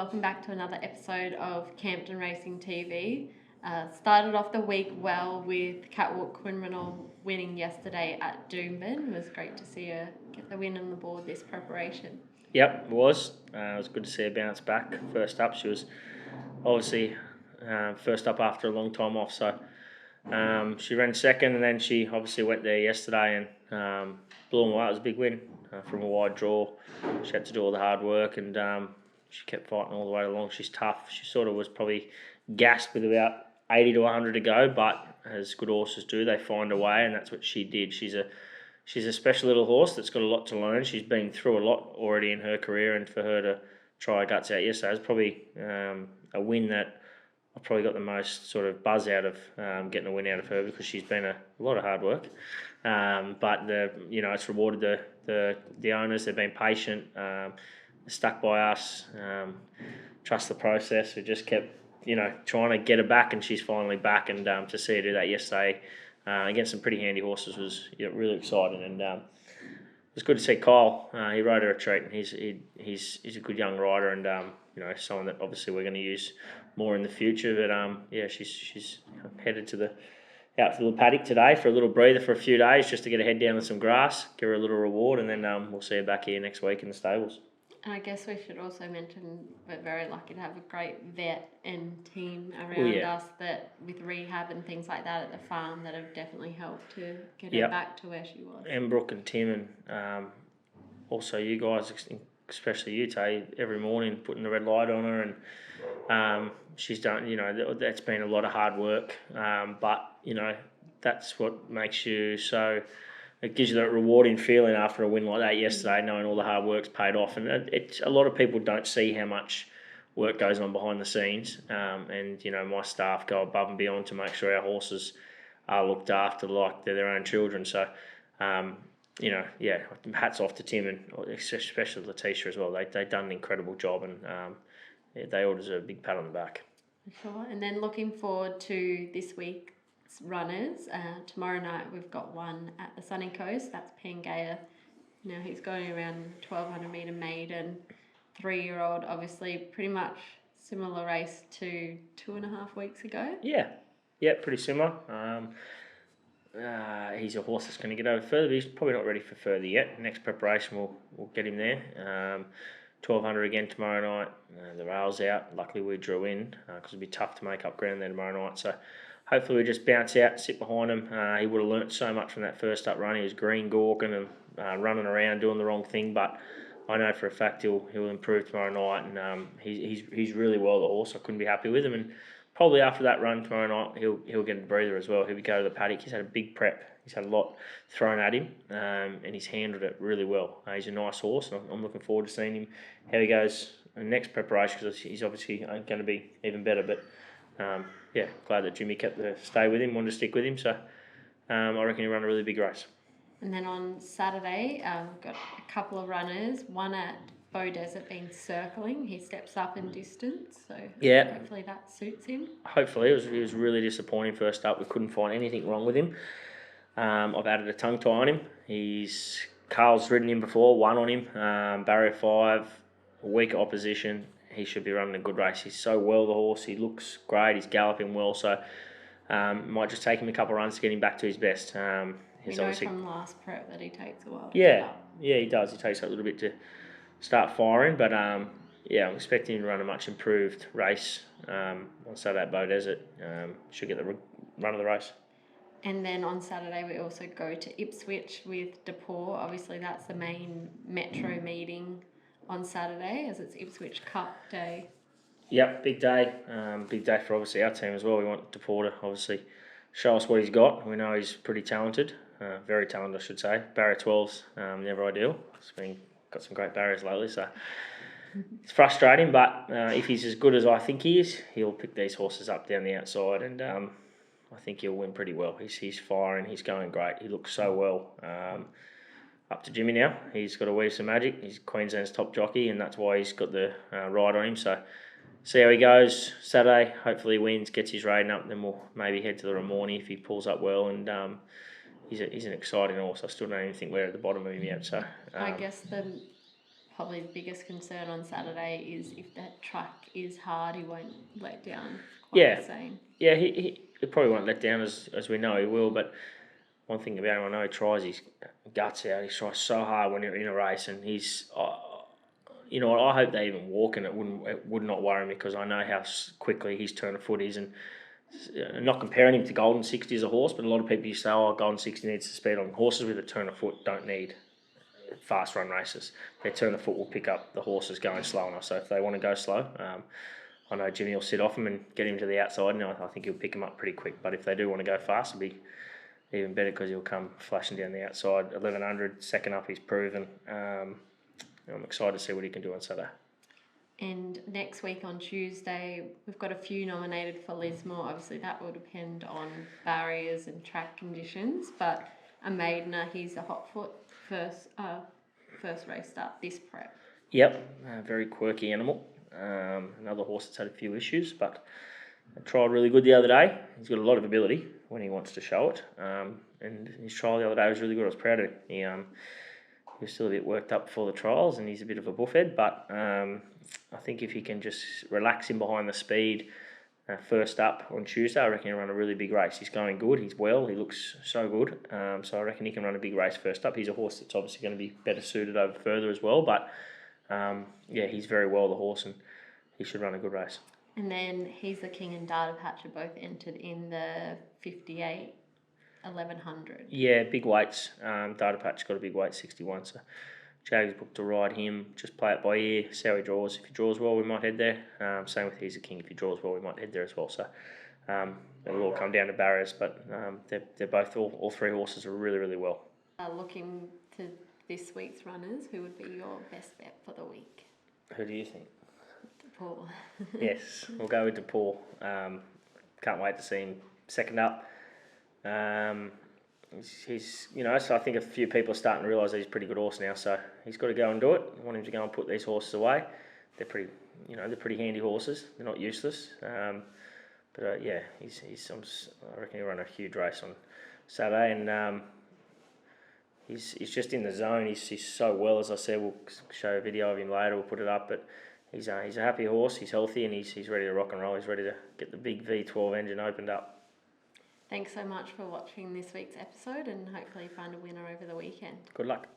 welcome back to another episode of Campton Racing TV. Started off the week well with Catwalk Criminal winning yesterday at Doomben. It was great to see her get the win on the board this preparation. Yep, it was. It was good to see her bounce back. First up, she was obviously first up after a long time off. So she ran second, and then she obviously went there yesterday and blew them away. It was a big win from a wide draw. She had to do all the hard work, and she kept fighting all the way along. She's tough. She sort of was probably gassed with about 80 to 100 to go, but as good horses do, they find a way, and that's what she did. She's a special little horse that's got a lot to learn. She's been through a lot already in her career, and for her to try her guts out yesterday is probably a win that I've probably got the most sort of buzz out of getting a win out of her, because she's been a lot of hard work. But it's rewarded the owners. They've been patient, stuck by us, trust the process. We just kept trying to get her back, and she's finally back. And to see her do that yesterday against some pretty handy horses was really exciting. And it was good to see Kyle. He rode her a treat, and he's a good young rider, and someone that obviously we're going to use more in the future. But she's headed out to the paddock today for a little breather for a few days, just to get her head down with some grass, give her a little reward, and then we'll see her back here next week in the stables. And I guess we should also mention we're very lucky to have a great vet and team around us that with rehab and things like that at the farm that have definitely helped to get her back to where she was. And Brooke and Tim, and also you guys, especially you, Tay, every morning putting the red light on her, and she's done, that's been a lot of hard work, but that's what makes you so. It gives you that rewarding feeling after a win like that yesterday, knowing all the hard work's paid off. And a lot of people don't see how much work goes on behind the scenes. And my staff go above and beyond to make sure our horses are looked after like they're their own children. So, hats off to Tim and especially Letitia as well. They've done an incredible job, and they all deserve a big pat on the back. Sure. And then looking forward to this week. Runners. Tomorrow night we've got one at the Sunny Coast. That's Pangea. Now he's going around 1200 metre maiden, 3-year-old. Obviously, pretty much similar race to 2.5 weeks ago. Yeah, pretty similar. He's a horse that's going to get over further, but he's probably not ready for further yet. Next preparation we'll get him there. 1200 again tomorrow night. The rail's out. Luckily we drew in because it'd be tough to make up ground there tomorrow night. So. Hopefully we just bounce out, sit behind him. He would have learnt so much from that first up run. He was green gawking and running around doing the wrong thing, but I know for a fact he'll improve tomorrow night, and he's really well the horse. I couldn't be happy with him, and probably after that run tomorrow night he'll get a breather as well. He'll go to the paddock. He's had a big prep. He's had a lot thrown at him, and he's handled it really well. He's a nice horse, and I'm looking forward to seeing him how he goes in the next preparation, because he's obviously going to be even better. But glad that Jimmy kept the stay with him, wanted to stick with him. So I reckon he'll run a really big race. And then on Saturday, we've got a couple of runners. One at Bow Desert being Circling. He steps up in distance, so hopefully that suits him. Hopefully. It was really disappointing first up. We couldn't find anything wrong with him. I've added a tongue tie on him. Carl's ridden him before, won on him. Barrier 5, weak opposition. He should be running a good race. He's so well, the horse. He looks great. He's galloping well. So might just take him a couple of runs to get him back to his best. He's from last prep that he takes a while. Yeah, he does. He takes a little bit to start firing. But I'm expecting him to run a much improved race on Saturday at Bow Desert. Should get the run of the race. And then on Saturday we also go to Ipswich with Depor. Obviously that's the main metro meeting on Saturday, as it's Ipswich Cup Day. Yep, big day. Big day for obviously our team as well. We want DePorter obviously show us what he's got. We know he's pretty talented, very talented I should say. Barrier 12's never ideal. Got some great barriers lately, so it's frustrating. But if he's as good as I think he is, he'll pick these horses up down the outside, and I think he'll win pretty well. He's firing. He's going great. He looks so well. Up to Jimmy now. He's got to weave some magic. He's Queensland's top jockey, and that's why he's got the ride on him. So see how he goes Saturday. Hopefully he wins, gets his rating up, then we'll maybe head to the Ramornie if he pulls up well. And he's an exciting horse. I still don't even think we're at the bottom of him yet. So I guess the probably the biggest concern on Saturday is if that track is hard, he won't let down quite the same. Yeah, he probably won't let down as we know he will, but one thing about him, I know he tries his guts out. He tries so hard when you're in a race, and he's, I hope they even walk, and it would not worry me because I know how quickly his turn of foot is, and not comparing him to Golden 60 as a horse, but a lot of people say, Golden 60 needs to speed on. Horses with a turn of foot don't need fast run races. Their turn of foot will pick up the horses going slow enough. So if they want to go slow, I know Jimmy will sit off him and get him to the outside, and I think he'll pick him up pretty quick. But if they do want to go fast, it'll be even better because he'll come flashing down the outside. 1100, second up, he's proven. I'm excited to see what he can do on Saturday. And next week on Tuesday, we've got a few nominated for Lismore. Obviously, that will depend on barriers and track conditions. But a maidener, he's a hot foot, first race start this prep. Yep, a very quirky animal. Another horse that's had a few issues, but trialled really good the other day. He's got a lot of ability when he wants to show it. And his trial the other day was really good. I was proud of him. He was still a bit worked up before the trials, and he's a bit of a buffhead, but I think if he can just relax him behind the speed first up on Tuesday, I reckon he'll run a really big race. He's going good, he's well, he looks so good, so I reckon he can run a big race first up. He's a horse that's obviously going to be better suited over further as well, but he's very well, the horse, and he should run a good race. And then He's the King and Data Patch are both entered in the 58 1100. Yeah, big weights. Data Patch got a big weight, 61. So Jag's booked to ride him. Just play it by ear, see how he draws. If he draws well, we might head there. Same with He's the King. If he draws well, we might head there as well. So it'll all come down to barriers, but they're both all three horses are really, really well. Looking to this week's runners, who would be your best bet for the week? Who do you think? Paul. Yes, we'll go with Paul. Can't wait to see him second up. He's so I think a few people are starting to realise that he's a pretty good horse now, so he's got to go and do it. I want him to go and put these horses away. They're pretty handy horses. They're not useless. I reckon he'll run a huge race on Saturday, and he's just in the zone. He's so well, as I said. We'll show a video of him later. We'll put it up, but he's a happy horse. He's healthy, and he's ready to rock and roll. He's ready to get the big V12 engine opened up. Thanks so much for watching this week's episode, and hopefully find a winner over the weekend. Good luck.